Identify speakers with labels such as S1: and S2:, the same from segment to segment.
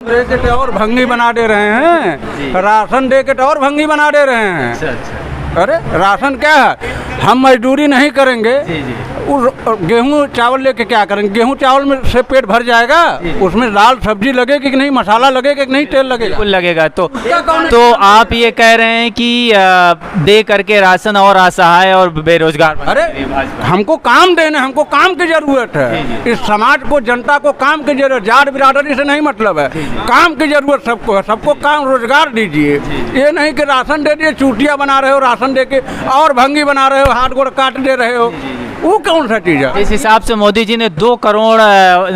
S1: दे के और भंगी बना दे रहे हैं, राशन दे के और भंगी बना दे रहे हैं।
S2: अच्छा।
S1: अरे राशन क्या है, हम मजदूरी नहीं करेंगे, गेहूँ चावल लेके क्या करेंगे? गेहूँ चावल में से पेट भर जाएगा, उसमें दाल सब्जी लगेगी कि नहीं, मसाला लगेगा कि नहीं, तेल लगेगा?
S2: बिल्कुल लगेगा। तो आप ये कह रहे हैं कि दे करके राशन और असहाय और बेरोजगार बना
S1: अरे
S2: रही है भाजपा।
S1: हमको काम देने, हमको काम की जरूरत है। इस समाज को, जनता को काम की जरूरत, जात बिरादरी से नहीं मतलब है, काम की जरूरत सबको है। सबको काम रोजगार दीजिए, ये नहीं कि राशन दे दिए, चूटियाँ बना रहे हो, राशन दे के और भंगी बना रहे हो, हाथ गोड़ काट दे रहे हो, वो कौन सा चीज है?
S2: इस हिसाब से मोदी जी ने 2 करोड़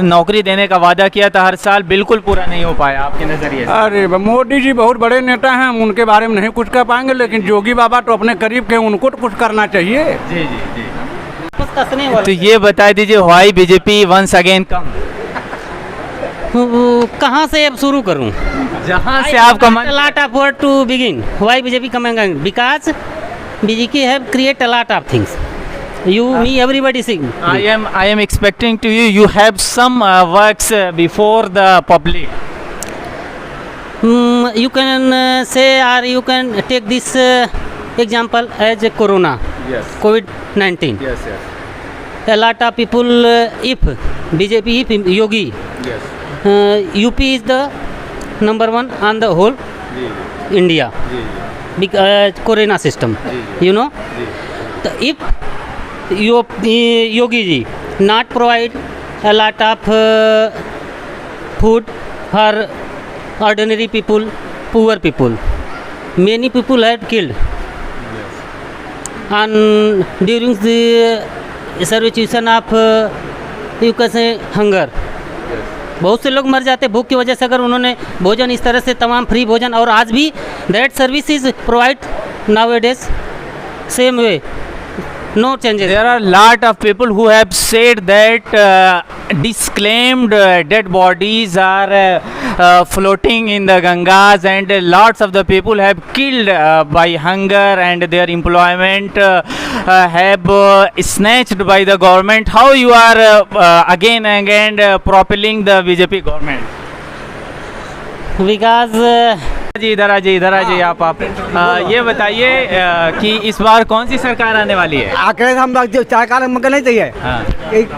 S2: नौकरी देने का वादा किया था हर साल, बिल्कुल पूरा नहीं हो पाया आपके नजरिए से।
S1: अरे मोदी जी बहुत बड़े नेता हैं, हम उनके बारे में नहीं कुछ कह पाएंगे, लेकिन योगी बाबा तो अपने करीब के, उनको तो कुछ करना चाहिए।
S2: जी जी जी। तो ये बता दीजिए, why BJP once again come?
S3: कहाँ से अब शुरू करूँ?
S2: जहाँ से आपका मन।
S3: lot of word to begin. Why BJP coming again? Because BJP have create a lot of things. You, me, everybody sing.
S2: I am expecting to you have some works before the public.
S3: You can say, or you can take this example as a Corona,
S2: Yes.
S3: COVID-19.
S2: Yes, yes.
S3: A lot of people, if BJP, if Yogi,
S2: Yes.
S3: UP is the number 1 on the whole India. Because Corona system, you know. So if Yogi ji not provide a lot of food for ordinary people, poor people, many people had killed. And during the situation of you can say hunger, बहुत से लोग मर जाते भूख की वजह से। अगर उन्होंने भोजन इस तरह से तमाम फ्री भोजन, और आज भी that service is provide nowadays same way, no changes.
S2: There are lot of people who have said that disclaimed dead bodies are floating in the Gangas, and lots of the people have killed by hunger, and their employment have snatched by the government. How you are again and again propelling the BJP government?
S3: Because
S2: जी इधर आ जाइए आप ये बताइए कि इस बार कौन सी सरकार आने वाली है?
S4: आखिर हम सरकार मगर नहीं चाहिए।
S2: हाँ।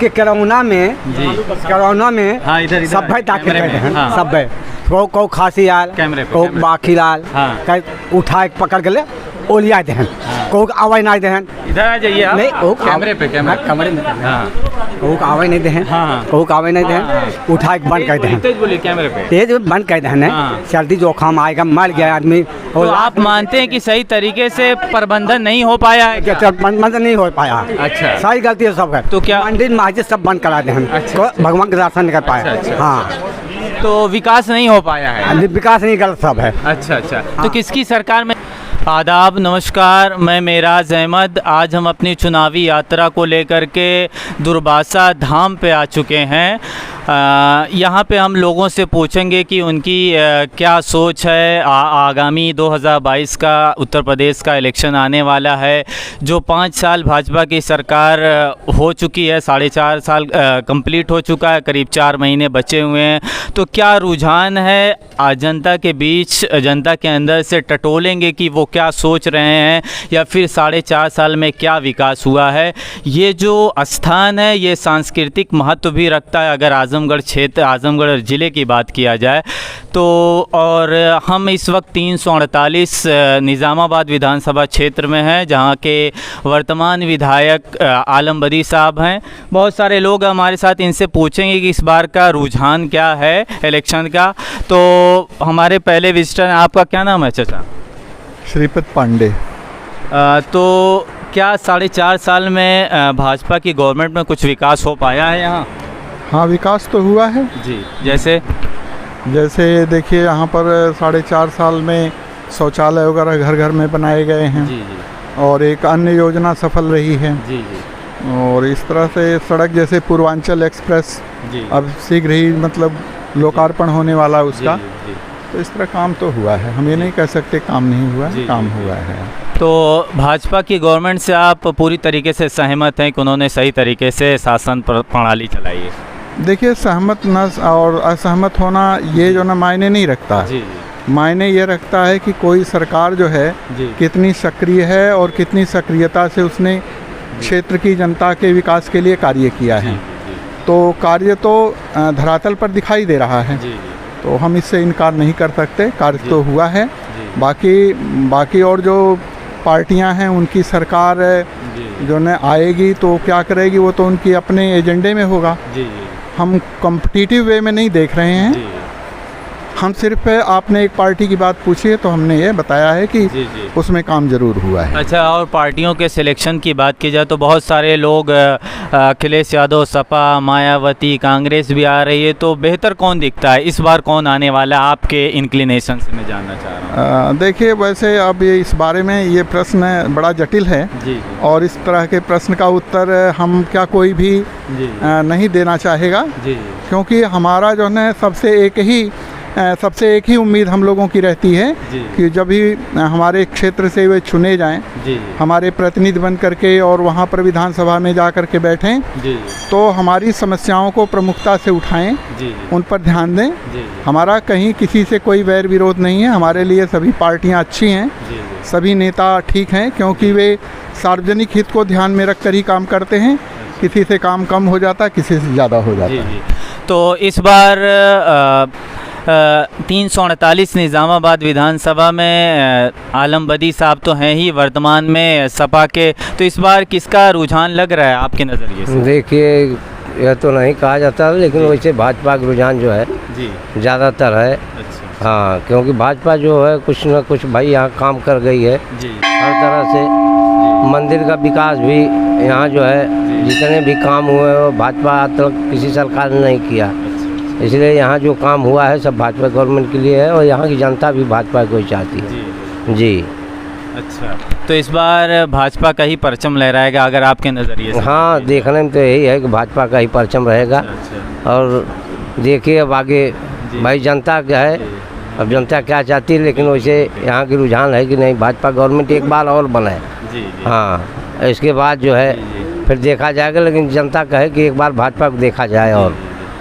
S4: कोरोना में
S2: जी,
S4: कोरोना में
S2: हाँ, इधर
S4: सब भाई ताकि हैं,
S2: हाँ।
S4: सब भाई को खांसी आल, को बाकी लाल,
S2: हाँ।
S4: उठा के पकड़ के ले ओलिया दहन, को आवाज नहीं दहन।
S2: इधर आ जाइए आप।
S4: नहीं, वो
S2: कैमरे पे
S4: कमरे में,
S2: हाँ।
S4: को आवाज नहीं दहन,
S2: हाँ।
S4: को आवाज नहीं दहन, उठा के बंद कर दहन,
S2: तेज बोलिए कैमरे पे।
S4: तेज बंद कर दहन है।
S2: हाँ।
S4: सर्दी जोखाम आएगा, मर गया आदमी।
S2: तो आप मानते हैं कि सही तरीके से प्रबंधन नहीं हो पाया है क्या?
S4: बंद नहीं हो पाया।
S2: अच्छा।
S4: सारी गलती है सबका।
S2: तो क्या
S4: मंदिर मस्जिद सब बंद करा दे,
S2: अच्छा।
S4: भगवान के दर्शन नहीं कर पाया।
S2: अच्छा।
S4: हाँ,
S2: तो विकास नहीं हो पाया है।
S4: विकास नहीं गलत सब है।
S2: अच्छा। तो किसकी सरकार में? आदाब, नमस्कार, मैं मेराज अहमद। आज हम अपनी चुनावी यात्रा को लेकर के दुर्वासा धाम पे आ चुके हैं। यहाँ पे हम लोगों से पूछेंगे कि उनकी क्या सोच है। आगामी 2022 का उत्तर प्रदेश का इलेक्शन आने वाला है। जो 5 साल भाजपा की सरकार हो चुकी है, 4.5 साल कंप्लीट हो चुका है, करीब 4 महीने बचे हुए हैं। तो क्या रुझान है जनता के बीच, जनता के अंदर से टटोलेंगे कि वो क्या सोच रहे हैं, या फिर 4.5 साल में क्या विकास हुआ है। ये जो स्थान है ये सांस्कृतिक महत्व भी रखता है। अगर आजमगढ़ क्षेत्र, आजमगढ़ ज़िले की बात किया जाए तो, और हम इस वक्त 348 निज़ामाबाद विधानसभा क्षेत्र में हैं, जहां के वर्तमान विधायक आलम बदी साहब हैं। बहुत सारे लोग हमारे साथ, इनसे पूछेंगे कि इस बार का रुझान क्या है इलेक्शन का। तो हमारे पहले विजिटर हैं, आपका क्या नाम है चाचा?
S5: श्रीपद पांडे।
S2: तो क्या 4.5 साल में भाजपा की गवर्नमेंट में कुछ विकास हो पाया है यहाँ?
S5: हाँ, विकास तो हुआ है
S2: जी। जैसे
S5: देखिए, यहाँ पर 4.5 साल में शौचालय वगैरह घर घर में बनाए गए हैं।
S2: जी।
S5: और एक अन्य योजना सफल रही है।
S2: जी।
S5: और इस तरह से सड़क, जैसे पूर्वांचल एक्सप्रेस
S2: जी।
S5: अब शीघ्र ही मतलब लोकार्पण होने वाला उसका।
S2: जी।
S5: तो इस तरह काम तो हुआ है, हम ये नहीं कह सकते काम नहीं हुआ है, काम हुआ है।
S2: तो भाजपा की गवर्नमेंट से आप पूरी तरीके से सहमत हैं कि उन्होंने सही तरीके से शासन प्रणाली चलाई है?
S5: देखिए, सहमत न और असहमत होना ये जो ना मायने नहीं रखता।
S2: जी
S5: मायने ये रखता है कि कोई सरकार जो है
S2: जी
S5: कितनी सक्रिय है और कितनी सक्रियता से उसने क्षेत्र की जनता के विकास के लिए कार्य किया है। तो कार्य तो धरातल पर दिखाई दे रहा है,
S2: जी
S5: तो हम इससे इनकार नहीं कर सकते। कार्य तो हुआ है। बाकी और जो पार्टियां हैं उनकी सरकार जो न आएगी तो क्या करेगी, वो तो उनकी अपने एजेंडे में होगा। हम कॉम्पिटिटिव वे में नहीं देख रहे हैं। हम सिर्फ आपने एक पार्टी की बात पूछी है तो हमने ये बताया है कि उसमें काम जरूर हुआ है।
S2: अच्छा, और पार्टियों के सिलेक्शन की बात की जाए तो बहुत सारे लोग अखिलेश यादव, सपा, मायावती, कांग्रेस भी आ रही है, तो बेहतर कौन दिखता है इस बार, कौन आने वाला है आपके इंक्लिनेशन से मैं जानना चाह रहा हूँ।
S5: देखिए, वैसे अब ये इस बारे में ये प्रश्न बड़ा जटिल है और इस तरह के प्रश्न का उत्तर हम क्या कोई भी नहीं देना चाहेगा, क्योंकि हमारा जो है सबसे एक ही उम्मीद हम लोगों की रहती है कि जब भी हमारे क्षेत्र से वे चुने जाएं, हमारे प्रतिनिधि बन करके और वहाँ पर विधानसभा में जा कर के बैठें, तो हमारी समस्याओं को प्रमुखता से उठाएं, उन पर ध्यान दें। हमारा कहीं किसी से कोई वैर विरोध नहीं है। हमारे लिए सभी पार्टियां अच्छी हैं, सभी नेता ठीक हैं, क्योंकि वे सार्वजनिक हित को ध्यान में रख कर ही काम करते हैं। किसी से काम कम हो जाता, किसी से ज़्यादा हो जाता।
S2: तो इस बार 348 निज़ामाबाद विधानसभा में आलम बदी साहब तो हैं ही वर्तमान में सपा के, तो इस बार किसका रुझान लग रहा है आपके नज़रिए से?
S6: देखिए, यह तो नहीं कहा जाता, लेकिन वैसे भाजपा का रुझान जो है ज़्यादातर है।
S2: अच्छा।
S6: हाँ, क्योंकि भाजपा जो है कुछ न कुछ भाई यहाँ काम कर गई है हर तरह से। मंदिर का विकास भी यहाँ जो है जितने भी काम हुए वो भाजपा आज तक किसी सरकार ने नहीं किया, इसलिए यहाँ जो काम हुआ है सब भाजपा गवर्नमेंट के लिए है और यहाँ की जनता भी भाजपा को ही चाहती है। जी।
S2: अच्छा, तो इस बार भाजपा का ही परचम लहराएगा अगर आपके नज़रिए से?
S6: हाँ, देखने में तो यही है कि भाजपा का ही परचम रहेगा। और देखिए अब आगे भाई जनता क्या है, अब जनता क्या चाहती है, लेकिन वैसे यहाँ की रुझान है कि नहीं भाजपा गवर्नमेंट एक बार और बनाए। हाँ, इसके बाद जो है फिर देखा जाएगा, लेकिन जनता कहे कि एक बार भाजपा को देखा जाए। और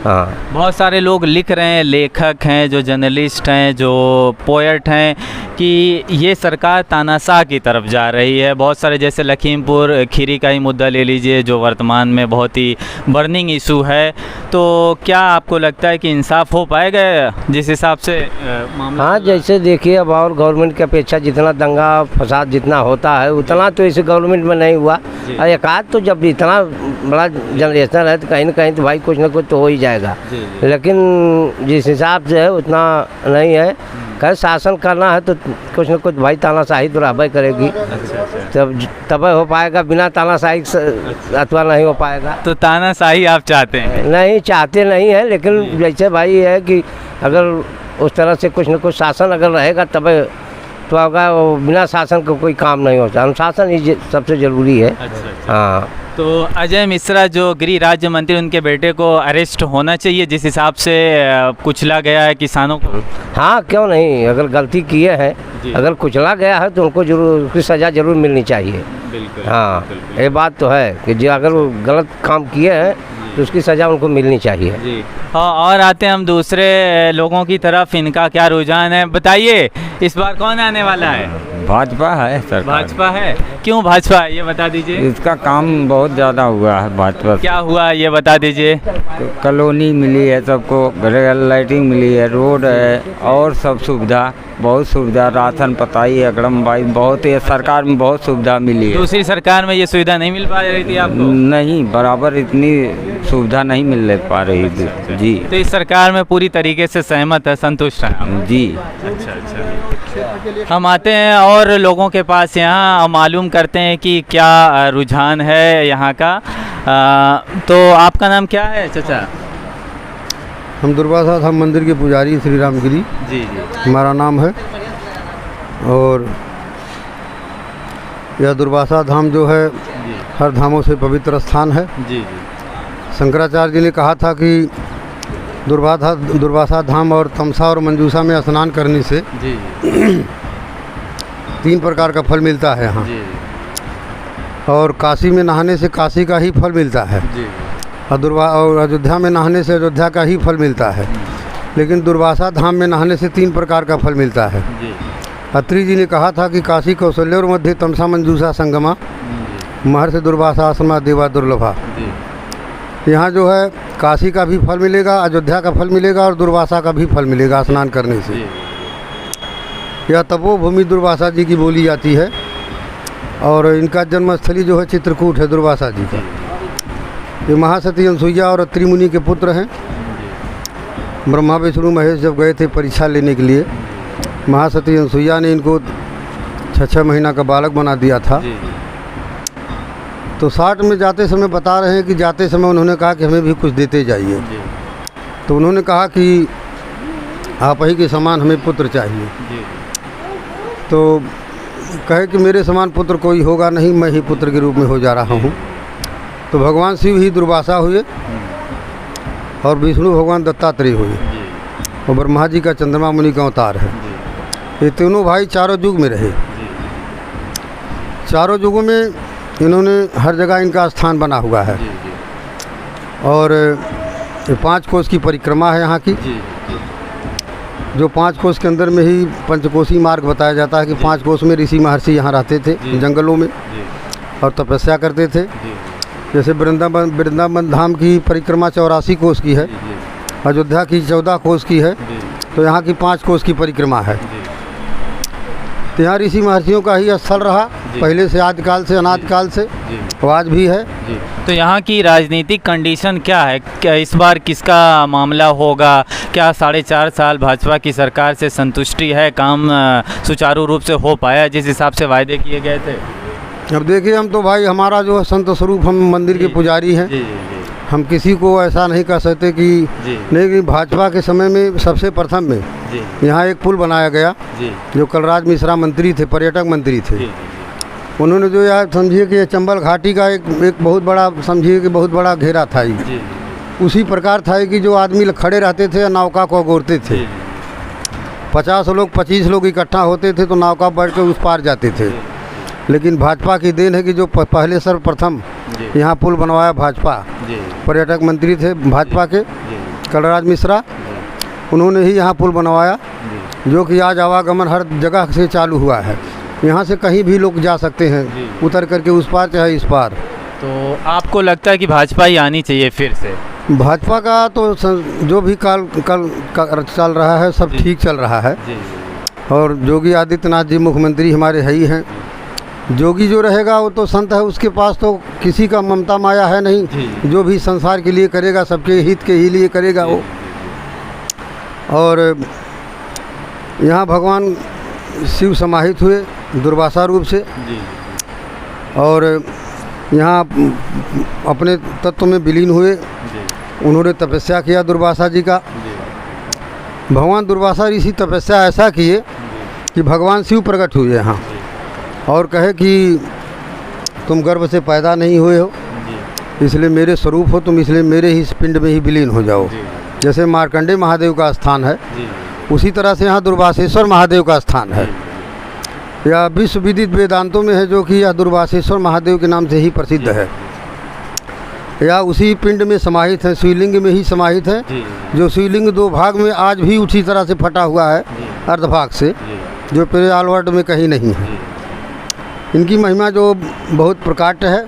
S6: हाँ, बहुत
S2: सारे लोग लिख रहे हैं, लेखक हैं, जो जर्नलिस्ट हैं, जो पोएट हैं, कि ये सरकार तानाशाह की तरफ जा रही है। बहुत सारे, जैसे लखीमपुर खीरी का ही मुद्दा ले लीजिए जो वर्तमान में बहुत ही बर्निंग इशू है, तो क्या आपको लगता है कि इंसाफ हो पाएगा जिस हिसाब से मामला?
S6: हाँ, जैसे देखिए अब और गवर्नमेंट की अपेक्षा जितना दंगा फसाद जितना होता है उतना तो इस गवर्नमेंट में नहीं हुआ। और एक आध तो जब इतना बड़ा जनरेशन है तो कहीं ना कहीं तो भाई कुछ ना कुछ तो हो ही जाएगा, लेकिन जिस हिसाब से है उतना नहीं है। खैर, शासन करना है तो कुछ न कुछ भाई तानाशाही तो रहबे करेगी। तब हो पाएगा, बिना तानाशाही अथवा नहीं हो पाएगा।
S2: तो तानाशाही आप चाहते हैं?
S6: नहीं, चाहते नहीं है, लेकिन जैसे भाई है कि अगर उस तरह से कुछ न कुछ शासन अगर रहेगा तब तो होगा, बिना शासन का कोई काम नहीं होता। अनुशासन ही सबसे ज़रूरी है। हाँ,
S2: तो अजय मिश्रा जो गृह राज्य मंत्री, उनके बेटे को अरेस्ट होना चाहिए जिस हिसाब से कुचला गया है किसानों को?
S6: हाँ, क्यों नहीं, अगर गलती किए हैं, अगर कुचला गया है तो उनको जरूर उसकी सज़ा जरूर मिलनी चाहिए।
S2: बिल्कुल।
S6: हाँ, ये बात तो है कि जो अगर वो गलत काम किए हैं तो उसकी सज़ा उनको मिलनी चाहिए।
S2: जी। हाँ, और आते हैं हम दूसरे लोगों की तरफ, इनका क्या रुझान है बताइए, इस बार कौन आने वाला है?
S7: भाजपा है सरकार।
S2: भाजपा है? क्यों भाजपा है ये बता दीजिए।
S7: इसका काम बहुत ज़्यादा हुआ है भाजपा।
S2: क्या हुआ ये बता दीजिए।
S7: तो कॉलोनी मिली है सबको, लाइटिंग मिली है, रोड है और सब सुविधा, बहुत सुविधा, राशन पताई अगड़म भाई, बहुत ये सरकार में बहुत सुविधा मिली है।
S2: दूसरी सरकार में ये सुविधा नहीं मिल पा रही थी आपको?
S7: नहीं, बराबर इतनी सुविधा नहीं मिल पा रही थी। जी।
S2: तो इस सरकार में पूरी तरीके से सहमत है, संतुष्ट हैं?
S7: जी।
S2: अच्छा। हम आते हैं और लोगों के पास यहाँ मालूम करते हैं कि क्या रुझान है यहाँ का। तो आपका नाम क्या है चाचा?
S8: हम दुर्वासा धाम मंदिर के पुजारी श्री रामगिरी
S2: जी।
S8: हमारा नाम है। और यह दुर्वासा धाम जो है हर धामों से पवित्र स्थान है।
S2: जी।
S8: शंकराचार्य जी ने कहा था कि दुर्वासा धाम और तमसा और मंजूसा में स्नान करने से 3 प्रकार का फल मिलता है यहाँ। और काशी में नहाने से काशी का ही फल मिलता है। और अयोध्या में नहाने से अयोध्या का ही फल मिलता है, लेकिन दुर्वासा धाम में नहाने से 3 प्रकार का फल मिलता है। अत्रि जी ने कहा था कि काशी कौशल्य और मध्य तमसा मंजूषा संगमा महर्षि दुर्वासा आसमा देवा दुर्लभा। यहाँ जो है काशी का भी फल मिलेगा, अयोध्या का फल मिलेगा और दुर्वासा का भी फल मिलेगा स्नान करने से। यह तपोभूमि दुर्वासा जी की बोली जाती है और इनका जन्मस्थली जो है चित्रकूट है दुर्वासा जी का। ये महासती अनसुईया और अत्रि मुनि के पुत्र हैं। ब्रह्मा विष्णु महेश जब गए थे परीक्षा लेने के लिए, महासती अनसुईया ने इनको 6 महीना का बालक बना दिया था। तो 60 में जाते समय बता रहे हैं कि जाते समय उन्होंने कहा कि हमें भी कुछ देते जाइए। तो उन्होंने कहा कि आप ही के समान हमें पुत्र चाहिए। तो कहे कि मेरे समान पुत्र कोई होगा नहीं, मैं ही पुत्र के रूप में हो जा रहा हूँ। तो भगवान शिव ही दुर्वासा हुए और विष्णु भगवान दत्तात्रेय हुए और ब्रह्मा जी का चंद्रमा मुनि का अवतार है। ये तीनों भाई चारों युग में रहे। चारों युगों में इन्होंने हर जगह इनका स्थान बना हुआ है। और 5 कोस की परिक्रमा है यहाँ की, जो 5 कोस के अंदर में ही पंचकोशी मार्ग बताया जाता है कि 5 कोस में ऋषि महर्षि यहाँ रहते थे जंगलों में और तपस्या करते थे। जैसे वृंदावन धाम की परिक्रमा 84 कोस की है, अयोध्या की 14 कोस की है, तो यहाँ की 5 कोस की परिक्रमा है। तो यहाँ ऋषि महर्षियों का ही स्थल रहा पहले से, आदिकाल से, अनादिकाल से, और आज भी है।
S2: तो यहाँ की राजनीतिक कंडीशन क्या है? क्या इस बार किसका मामला होगा? क्या 4.5 साल भाजपा की सरकार से संतुष्टि है? काम सुचारू रूप से हो पाया जिस हिसाब से वायदे किए गए थे?
S8: अब देखिए, हम तो भाई हमारा जो है संत स्वरूप, हम मंदिर के पुजारी हैं। हम किसी को ऐसा नहीं कह सकते कि नहीं, कि भाजपा के समय में सबसे प्रथम में यहाँ एक पुल बनाया गया जो कलराज मिश्रा मंत्री थे, पर्यटक मंत्री थे। उन्होंने जो यार समझिए कि चंबल घाटी का एक बहुत बड़ा, समझिए कि बहुत बड़ा घेरा था ये। उसी प्रकार था कि जो आदमी खड़े रहते थे नौका को अगोरते थे। 50 लोग 25 लोग इकट्ठा होते थे तो नौका बैठ कर उस पार जाते थे। लेकिन भाजपा की देन है कि जो पहले सर्वप्रथम यहाँ पुल बनवाया भाजपा, पर्यटक मंत्री थे भाजपा के कलराज मिश्रा, उन्होंने ही यहाँ पुल बनवाया, जो कि आज आवागमन हर जगह से चालू हुआ है। यहाँ से कहीं भी लोग जा सकते हैं उतर करके उस पार चाहे इस पार।
S2: तो आपको लगता है कि भाजपा ही आनी चाहिए फिर से?
S8: भाजपा का तो जो भी कल चल रहा है सब ठीक चल रहा है। और योगी आदित्यनाथ जी मुख्यमंत्री हमारे है ही हैं। जोगी जो रहेगा वो तो संत है, उसके पास तो किसी का ममता माया है नहीं। जो भी संसार के लिए करेगा सबके हित के ही लिए करेगा वो। और यहाँ भगवान शिव समाहित हुए दुर्वासा रूप से और यहाँ अपने तत्व में विलीन हुए। उन्होंने तपस्या किया दुर्वासा जी का। भगवान दुर्वासा ऋषि तपस्या ऐसा किए कि भगवान शिव प्रकट हुए यहाँ और कहे कि तुम गर्भ से पैदा नहीं हुए हो, इसलिए मेरे स्वरूप हो तुम, इसलिए मेरे ही पिंड में ही विलीन हो जाओ। जैसे मार्कंडेय महादेव का स्थान है उसी तरह से यहाँ दुर्वासेश्वर महादेव का स्थान है। यह विश्व विदित वेदांतों में है, जो कि यह दुर्वासेश्वर महादेव के नाम से ही प्रसिद्ध है। या उसी पिंड में समाहित है, शिवलिंग में ही समाहित है, जो शिवलिंग 2 भाग में आज भी उसी तरह से फटा हुआ है अर्धभाग से, जो पूरे ऑल वर्ल्ड में कहीं नहीं है। इनकी महिमा जो बहुत प्रकाट्य है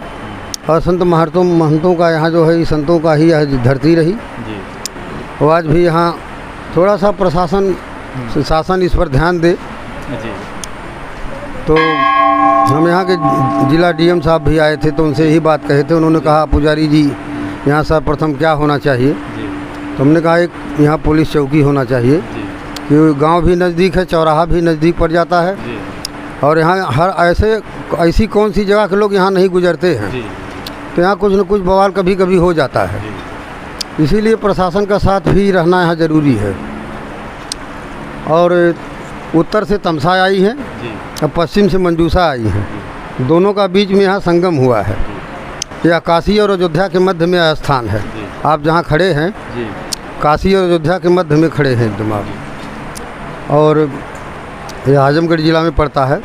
S8: और संत महंतों का यहाँ जो है संतों का ही यह धरती रही। और आज भी यहाँ थोड़ा सा प्रशासन शासन इस पर ध्यान दे। तो हम यहाँ के जिला डीएम साहब भी आए थे तो उनसे यही बात कहे थे। उन्होंने कहा पुजारी जी यहाँ सर्वप्रथम क्या होना चाहिए? तो हमने कहा एक यहाँ पुलिस चौकी होना चाहिए, क्योंकि गांव भी नज़दीक है, चौराहा भी नज़दीक पड़ जाता है और यहाँ हर ऐसी कौन सी जगह के लोग यहाँ नहीं गुजरते हैं, तो यहाँ कुछ न कुछ बवाल कभी कभी हो जाता है। इसीलिए प्रशासन का साथ भी रहना यहाँ ज़रूरी है। और उत्तर से तमसा आई है और पश्चिम से मंजूषा आई है, दोनों का बीच में यहाँ संगम हुआ है। यह काशी और अयोध्या के मध्य में स्थान है। आप जहाँ खड़े हैं काशी और अयोध्या के मध्य में खड़े हैं एकदम आप। और यह आजमगढ़ ज़िला में पड़ता है।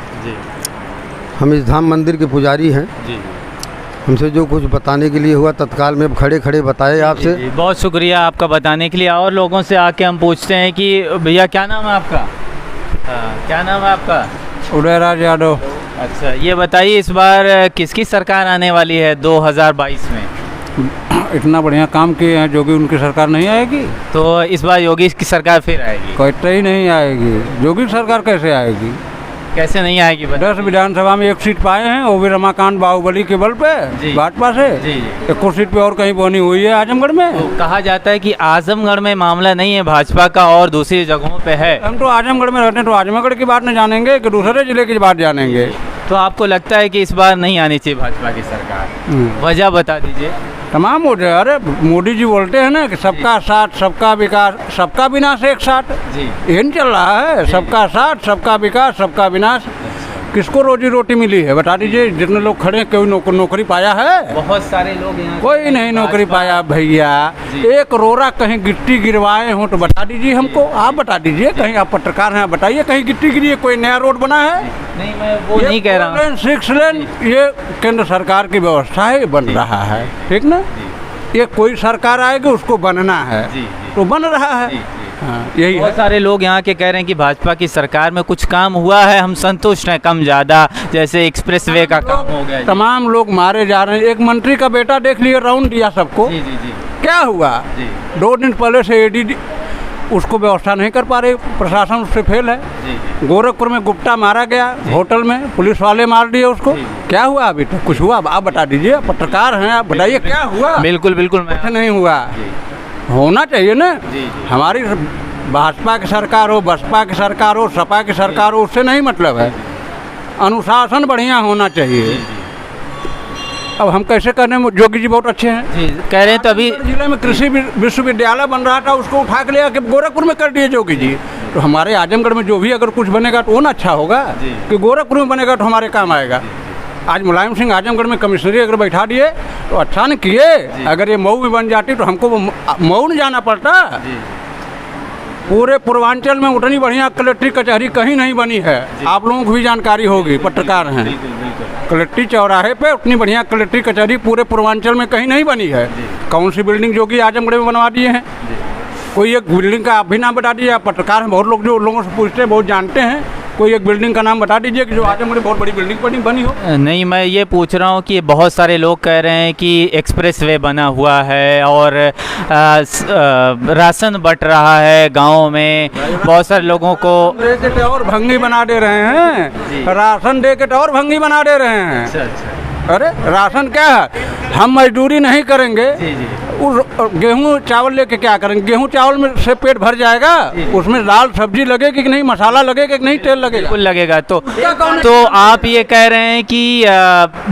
S8: हम इस धाम मंदिर के पुजारी हैं हमसे जो कुछ बताने के लिए हुआ तत्काल में खड़े खड़े बताए आपसे।
S2: जी, बहुत शुक्रिया आपका बताने के लिए। और लोगों से आके हम पूछते हैं कि भैया क्या नाम है आपका? क्या नाम है आपका?
S1: उदयराज यादव।
S2: अच्छा, ये बताइए इस बार किसकी सरकार आने वाली है 2022 में?
S1: इतना बढ़िया काम किए हैं, योगी उनकी सरकार नहीं आएगी?
S2: तो इस बार योगी की सरकार फिर आएगी?
S1: कहते ही नहीं आएगी। योगी सरकार कैसे आएगी?
S2: कैसे नहीं आएगी?
S1: 10 विधानसभा में 1 सीट पाए हैं, वो भी रमाकांत बाहुबली के बल पे भाजपा से।
S2: जी।
S1: 1 सीट पे और कहीं बनी हुई है आजमगढ़ में।
S2: तो कहा जाता है कि आजमगढ़ में मामला नहीं है भाजपा का और दूसरी जगहों पे है।
S1: हम तो आजमगढ़ में रहते हैं, तो आजमगढ़ की बात नहीं जानेंगे कि दूसरे जिले की बात जानेंगे?
S2: तो आपको लगता है कि इस बार नहीं आनी चाहिए भाजपा की सरकार? वजह बता दीजिए।
S1: तमाम हो जाए। अरे मोदी जी बोलते हैं ना कि सबका साथ सबका विकास सबका विनाश एक साथ।
S2: जी।
S1: यही चल रहा है, सबका साथ सबका विकास सबका विनाश। किसको रोजी रोटी मिली है बता दीजिए? जितने लोग खड़े हैं, कोई नौकरी पाया है?
S2: बहुत सारे लोग यहाँ
S1: कोई नहीं नौकरी पाया भैया। एक रोरा कहीं गिट्टी गिरवाए हो तो बता दीजिए हमको। आप बता दीजिए, कहीं आप पत्रकार हैं, बताइए कहीं गिट्टी गिरी है, कोई नया रोड बना है?
S2: नहीं, मैं वो नहीं कह रहा हूँ।
S1: 6 लेन ये केंद्र सरकार की व्यवस्था है, बन रहा है, ठीक ना? ये कोई सरकार आएगी उसको बनना है, तो बन रहा है। हाँ, यही
S2: बहुत
S1: है।
S2: सारे लोग यहाँ के कह रहे हैं कि भाजपा की सरकार में कुछ काम हुआ है, हम संतुष्ट हैं, कम ज़्यादा, जैसे एक्सप्रेसवे का काम हो गया।
S1: तमाम लोग मारे जा रहे हैं। एक मंत्री का बेटा देख लिए, राउंड दिया सबको।
S2: जी जी जी।
S1: क्या हुआ? 2 दिन पहले से ADD उसको व्यवस्था नहीं कर पा रहे, प्रशासन उससे फेल है। गोरखपुर में गुप्ता मारा गया होटल में, पुलिस वाले मार दिए उसको। क्या हुआ अभी तक? कुछ हुआ? आप बता दीजिए, पत्रकार हैं, आप बताइए क्या हुआ?
S2: बिल्कुल बिल्कुल,
S1: कुछ नहीं हुआ। होना चाहिए ना। हमारी भाजपा की सरकार हो, बसपा की सरकार हो, सपा की सरकार हो, उससे नहीं मतलब है। अनुशासन बढ़िया होना चाहिए। अब हम कैसे करने में? योगी जी बहुत अच्छे हैं।
S2: जी, कह रहे हैं तो अभी
S1: जिले में कृषि विश्वविद्यालय बन रहा था, उसको उठा के ले आके गोरखपुर में कर दिए योगी जी। तो हमारे आजमगढ़ में जो भी अगर कुछ बनेगा तो वो ना अच्छा होगा कि गोरखपुर में बनेगा तो हमारे काम आएगा। आज मुलायम सिंह आजमगढ़ में कमिश्नरी अगर बैठा दिए तो अच्छा न किए। अगर ये मऊ में बन जाती तो हमको मऊ न जाना पड़ता। पूरे पूर्वांचल में उतनी बढ़िया कलेक्ट्री कचहरी कहीं नहीं बनी है। आप लोगों को भी जानकारी होगी, पत्रकार हैं। कलेक्ट्री चौराहे पे उतनी बढ़िया कलेक्ट्री कचहरी पूरे पूर्वांचल में कहीं नहीं बनी है। कौन सी बिल्डिंग जो कि आजमगढ़ में बनवा दिए हैं? कोई एक बिल्डिंग का आप भी नाम बता दीजिए। आप पत्रकार हैं, बहुत लोग जो लोगों से पूछते हैं, बहुत जानते हैं। कोई एक बिल्डिंग का नाम बता दीजिए कि जो आजमगढ़ बहुत बड़ी बिल्डिंग बनी हो।
S2: नहीं, मैं ये पूछ रहा हूँ कि बहुत सारे लोग कह रहे हैं कि एक्सप्रेसवे बना हुआ है और राशन बंट रहा है गाँव में। बहुत सारे लोगों को
S1: दे के और भंगी बना दे रहे हैं। राशन दे के और भंगी बना दे रहे हैं। अरे राशन क्या है? हम मजदूरी नहीं करेंगे, उस गेहूँ चावल लेके क्या करेंगे? गेहूँ चावल में से पेट भर जाएगा, उसमें दाल सब्जी लगेगी कि नहीं, मसाला लगेगा कि नहीं, तेल लगेगा?
S2: बिल्कुल लगेगा। तो आप ये कह रहे हैं कि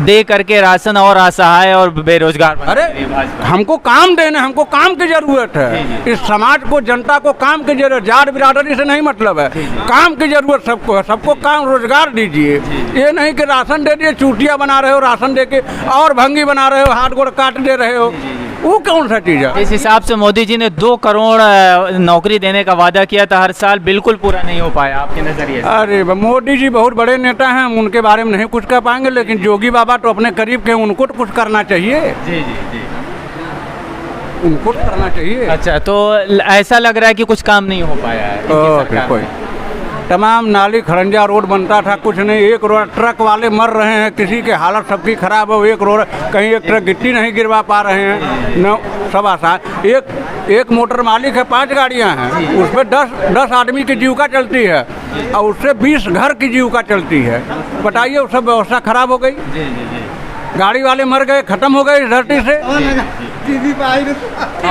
S2: दे करके राशन और असहाय और बेरोजगार।
S1: अरे हमको काम देना, हमको काम की जरूरत है। इस समाज को, जनता को काम की जरूरत। जाट बिरादरी से नहीं मतलब है, काम की जरूरत सबको है। सबको काम रोजगार दीजिए। ये नहीं कि राशन दे दिए, चूटियाँ बना रहे हो, राशन दे के और भंगी बना रहे हो, हाथ गोड़ काट दे रहे हो। वो कौन सा चीज़ है?
S2: इस हिसाब से मोदी जी ने 2 करोड़ नौकरी देने का वादा किया था हर साल, बिल्कुल पूरा नहीं हो पाया आपके नजरिए से?
S1: अरे मोदी जी बहुत बड़े नेता हैं, हम उनके बारे में नहीं कुछ कह पाएंगे, लेकिन योगी बाबा तो अपने करीब के, उनको तो कुछ करना चाहिए।
S2: जी जी जी,
S1: उनको तो करना चाहिए।
S2: अच्छा, तो ऐसा लग रहा है कि कुछ काम नहीं हो पाया है इनकी सरकार
S1: कोई
S2: में।
S1: तमाम नाली खड़ंजा रोड बनता था, कुछ नहीं। एक रोड ट्रक वाले मर रहे हैं, किसी की हालत सबकी खराब है। एक रोड कहीं एक ट्रक गिट्टी नहीं गिरवा पा रहे हैं, न सब आसान। एक मोटर मालिक है, 5 गाड़ियां हैं, उस पर 10 आदमी की जीविका चलती है और उससे 20 घर की जीविका चलती है। बताइए, वो सब व्यवस्था खराब हो गई। गाड़ी वाले मर गए, खत्म हो गए इस धरती से।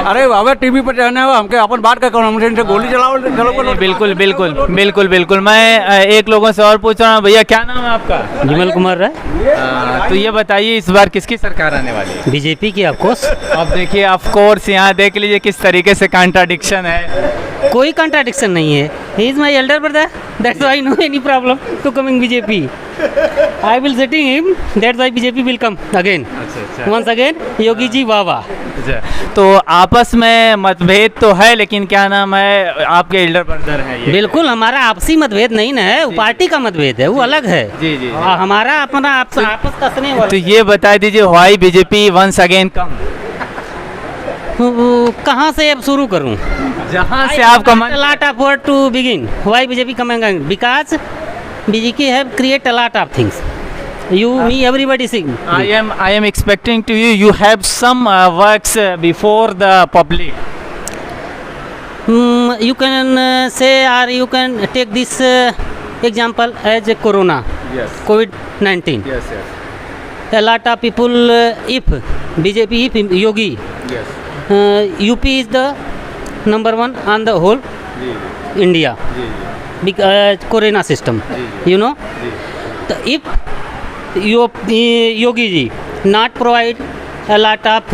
S1: अरे बाबा टीवी पर चढ़ने हो, हमके अपन बात का कौन, हमसे इनसे गोली चलाओ। चलो
S2: बिल्कुल बिल्कुल बिल्कुल बिल्कुल। मैं एक लोगों से और पूछ रहा हूँ, भैया क्या नाम है आपका?
S3: विमल कुमार राय।
S2: तो ये बताइए इस बार किसकी सरकार आने वाली है?
S3: बीजेपी की ऑफकोर्स।
S2: अब देखिए, ऑफकोर्स यहाँ देख लीजिए किस तरीके से कॉन्ट्राडिक्शन है।
S3: कोई कंट्राडिक्शन नहीं है। He is my elder brother, that's why no any problem to coming BJP. I will setting him, that's why BJP will come again. Once again, Yogi ji वाह वाह।
S2: अच्छा, तो आपस में मतभेद तो है, लेकिन क्या नाम है, आपके एल्डर ब्रदर हैं ये?
S3: बिल्कुल, हमारा आपसी मतभेद नहीं ना है, वो पार्टी का मतभेद है, वो अलग है।
S2: जी जी।
S3: और हमारा अपना आपस कसने वाला।
S2: तो ये बता दीजिए, why BJP once again come?
S3: कहाँ से अब शुरू करूँ?
S2: जहाँ से आपका मन।
S3: lot of word to begin. Why BJP coming again? Because BJP have create a lot of things. You, me, everybody sing.
S2: I am expecting to you. You have some works before the public.
S3: You can say, or you can take this example as a Corona,
S2: Yes.
S3: COVID-19.
S2: Yes. Yes.
S3: A lot of people, if BJP, if Yogi,
S2: Yes.
S3: UP is the number one on the whole India. Because Corona system, you know. So if Yogi ji not provide a lot of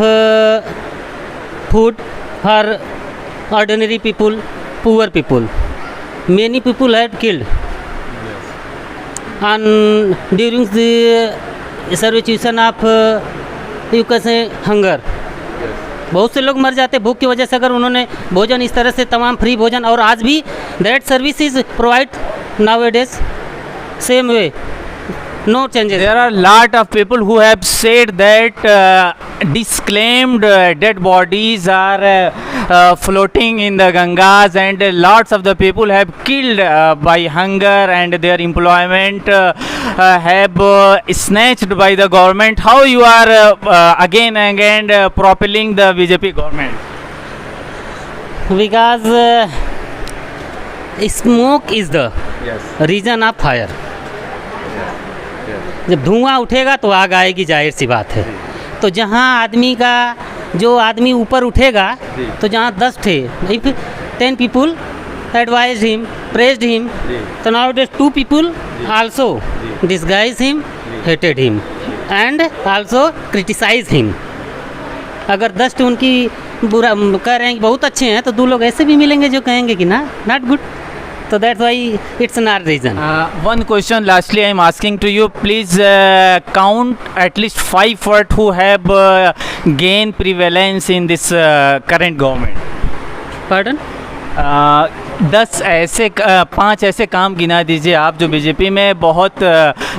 S3: food for ordinary people, poor people, many people had killed. And during the situation of you can say hunger, बहुत से लोग मर जाते भूख की वजह से, अगर उन्होंने भोजन इस तरह से तमाम फ्री भोजन, और आज भी that service is provide nowadays same way, no changes.
S2: There are lot of people who have said that disclaimed dead bodies are floating in the Gangas, and lots of the people have killed by hunger, and their employment have snatched by the government. How you are again and again propelling the BJP government?
S3: Because smoke is the reason of fire. जब धुआं उठेगा तो आग आएगी, जाहिर सी बात है। तो जहाँ आदमी का, जो आदमी ऊपर उठेगा, तो जहाँ 10 थे, if 10 people advised him, praised him, so nowadays 2 people also disguise him, hated him, and also criticize him. अगर 10 उनकी बुरा कह रहे हैं कि बहुत अच्छे हैं, तो 2 लोग ऐसे भी मिलेंगे जो कहेंगे कि ना, not good. So that's why it's not reason.
S2: One question lastly I am asking to you, please count at least 5 words who have gained prevalence in this current government.
S3: Pardon?
S2: 5 ऐसे काम गिना दीजिए आप जो बीजेपी में बहुत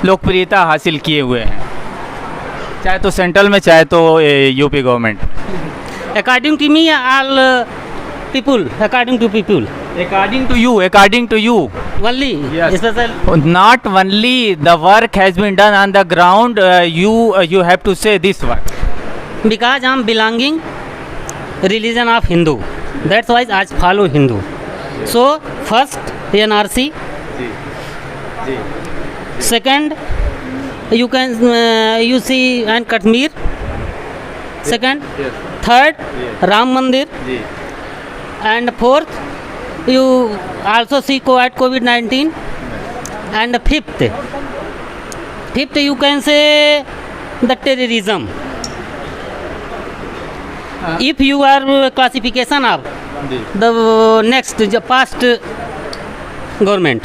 S2: लोकप्रियता हासिल किए हुए हैं, चाहे तो सेंट्रल में चाहे तो UP government.
S3: According to me, all people, according to people.
S2: According to you.
S3: Only.
S2: Yes.
S3: Special.
S2: Not only the work has been done on the ground, you have to say this word.
S3: Because I'm belonging religion of Hindu. That's why I follow Hindu. So first NRC. Second, you can you see and Kashmir. Second, third, Ram Mandir. And fourth, you also see COVID-19. And fifth, you can say the terrorism. If you are classification of the next past government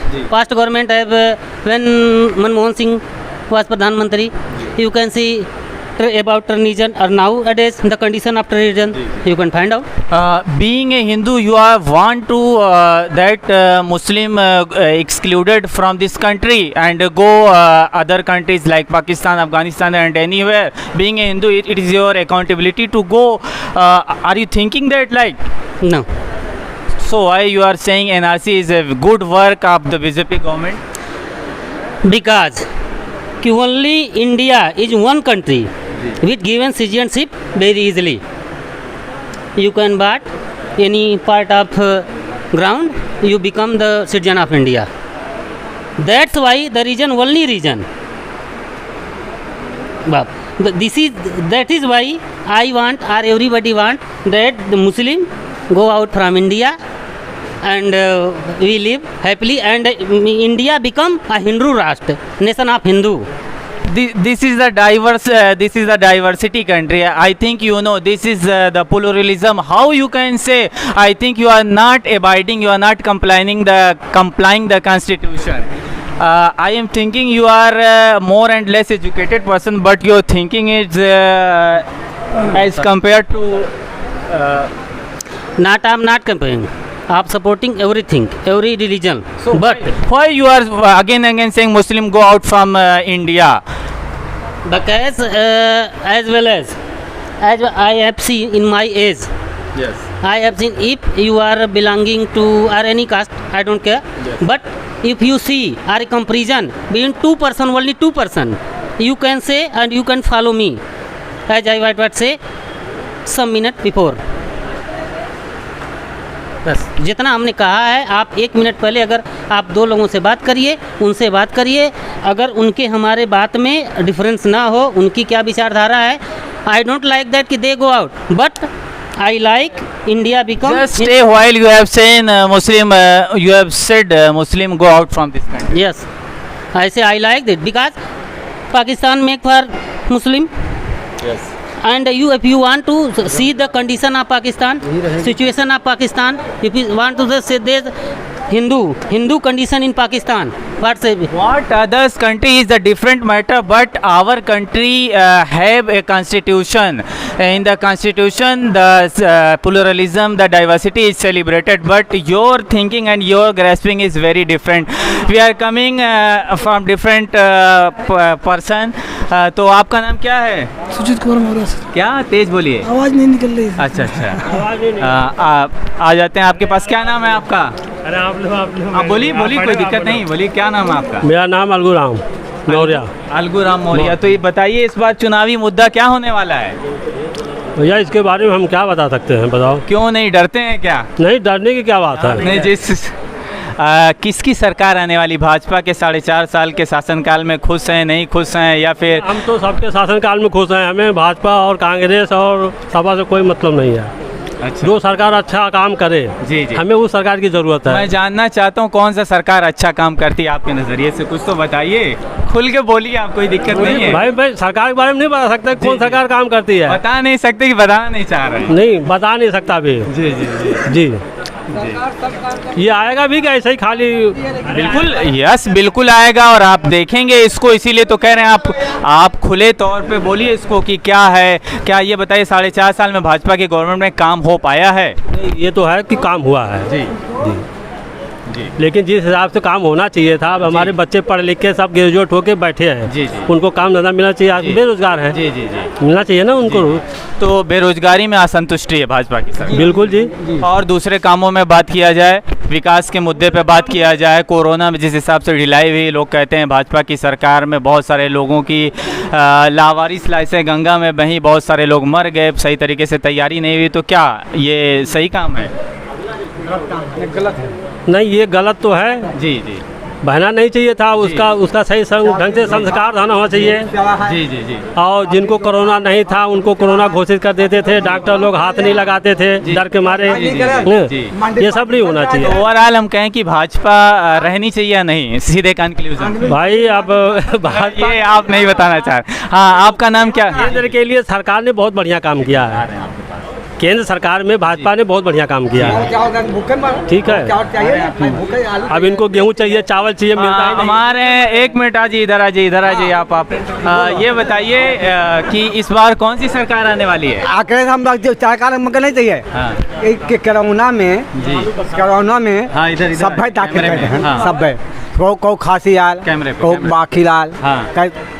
S3: have when Manmohan Singh was Pradhan Mantri, you can see about terrorism, or nowadays the condition of terrorism you can find out.
S2: Being a Hindu, you are want to that Muslim excluded from this country and go other countries like Pakistan, Afghanistan, and anywhere. Being a Hindu, it is your accountability to go. Are you thinking that like?
S3: No.
S2: So why you are saying NRC is a good work of the BJP government?
S3: Because only India is one country with given citizenship very easily. You can buy any part of ground, you become the citizen of India. That's why the region, only region. But that is why I want, or everybody want, that the Muslim go out from India and we live happily, and India become a Hindu Rashtra, nation of Hindu.
S2: This is the diversity country. I think you know this is the pluralism. How you can say? I think you are not abiding, you are not complying the constitution. I am thinking you are more and less educated person, but your thinking is as compare to
S3: Not, I'm not comparing. I'm supporting everything, every religion. But
S2: why you are again and again saying Muslim go out from India?
S3: because as well as I have seen in my age,
S2: Yes.
S3: I have seen if you are belonging to or any caste, I don't care. But if you see or a comparison between two person, only two person, you can say and you can follow me, as I would say some minute before. बस जितना हमने कहा है, आप 1 minute पहले अगर आप 2 लोगों से बात करिए, उनसे बात करिए, अगर उनके हमारे बात में डिफरेंस ना हो, उनकी क्या विचारधारा है, आई डोंट लाइक दैट कि they go out, but I like India become
S2: Just stay while you have seen Muslim, you have said Muslim go out from this country.
S3: Yes, ऐसे I like that because Pakistan make for Muslim and if you want to see the condition of Pakistan, situation of Pakistan, if you want to say there's Hindu condition in Pakistan, what say?
S2: What others country is a different matter, but our country have a constitution. In the constitution, the pluralism, the diversity is celebrated, but your thinking and your grasping is very different. We are coming from different person. तो आपका नाम क्या है?
S9: Sujit Kumar Maurya sir.
S2: क्या तेज बोलिए,
S9: आवाज़ नहीं निकल रही है।
S2: अच्छा अच्छा, आ जाते हैं। आपके पास क्या नाम है आपका?
S10: अरे आप
S2: बोलिए कोई दिक्कत नहीं, बोलिए क्या नाम है आपका?
S10: मेरा नाम अलगूराम मौर्य।
S2: अलगूराम मौर्य। तो ये बताइए, इस बार चुनावी मुद्दा क्या होने वाला है?
S10: भैया इसके बारे में हम क्या बता सकते हैं, बताओ।
S2: क्यों नहीं डरते हैं क्या?
S10: नहीं, डरने की क्या बात है।
S2: नहीं, किसकी सरकार आने वाली? भाजपा के 4.5 साल के शासनकाल में खुश हैं, नहीं खुश हैं, या फिर?
S10: हम तो सबके शासनकाल में खुश हैं, हमें भाजपा और कांग्रेस और सपा से कोई मतलब नहीं है।
S2: अच्छा।
S10: जो सरकार अच्छा काम करे,
S2: जी जी,
S10: हमें उस सरकार की ज़रूरत है।
S2: मैं जानना चाहता हूँ कौन सा सरकार अच्छा काम करती है आपके नज़रिए से, कुछ तो बताइए, खुल के बोलिए, आप कोई दिक्कत नहीं है।
S10: भाई सरकार के बारे में नहीं बता सकते कौन सरकार काम करती है।
S2: बता नहीं सकते कि बताना नहीं चाह रहे?
S10: नहीं, बता नहीं सकता अभी।
S2: जी जी
S10: जी, ये आएगा भी क्या ऐसे ही खाली?
S2: बिल्कुल, यस बिल्कुल आएगा, और आप देखेंगे इसको, इसीलिए तो कह रहे हैं आप खुले तौर पे बोलिए इसको कि क्या है। क्या ये बताइए, 4.5 साल में भाजपा की गवर्नमेंट में काम हो पाया है?
S10: ये तो है कि काम हुआ है
S2: जी
S10: जी, लेकिन जिस हिसाब से काम होना चाहिए था, अब हमारे बच्चे पढ़ लिख के सब ग्रेजुएट होके बैठे हैं। जी जी, उनको काम धंधा मिलना चाहिए, बेरोजगार हैं। जी जी जी, मिलना चाहिए ना उनको।
S2: तो बेरोजगारी में असंतुष्टि है भाजपा की सरकार?
S10: बिल्कुल जी।
S2: और दूसरे कामों में बात किया जाए, विकास के मुद्दे पे बात किया जाए, कोरोना में जिस हिसाब से ढिलाई हुई, लोग कहते हैं भाजपा की सरकार में बहुत सारे लोगों की लावारिस लाइसें गंगा में बहीं, बहुत सारे लोग मर गए, सही तरीके से तैयारी नहीं हुई, तो क्या ये सही काम है?
S10: गलत है। नहीं, ये गलत तो है।
S2: जी जी,
S10: बहना नहीं चाहिए था, उसका सही ढंग से संस्कार होना चाहिए।
S2: जी जी जी।
S10: और जिनको कोरोना नहीं था उनको कोरोना घोषित कर देते थे, डॉक्टर लोग हाथ नहीं लगाते थे डर के मारे। ये सब नहीं होना चाहिए।
S2: ओवरऑल हम कहें कि भाजपा रहनी चाहिए या नहीं, सीधे कंक्लूजन?
S10: भाई अब भाजपा
S2: ये आप नहीं बताना चाह रहे। हाँ, आपका नाम क्या है?
S10: केंद्र के लिए सरकार ने बहुत बढ़िया काम किया है। केंद्र सरकार में भाजपा ने बहुत बढ़िया काम किया है। ठीक है, अब इनको गेहूं चाहिए, चावल चाहिए, मिलता है
S2: हमारे। 1 मिनट, आ जाइए, इधर आ जाइए, इधर आ जाइए आप ये बताइए कि इस बार कौन सी सरकार आने वाली है?
S4: आखिर हम सरकार मगर नहीं चाहिए। हाँ। कोरोना में
S2: हाँ, इधर
S4: सब भाई दाखिल करते हैं। हाँ। सब भाई को खांसी आल, को बाकी लाल,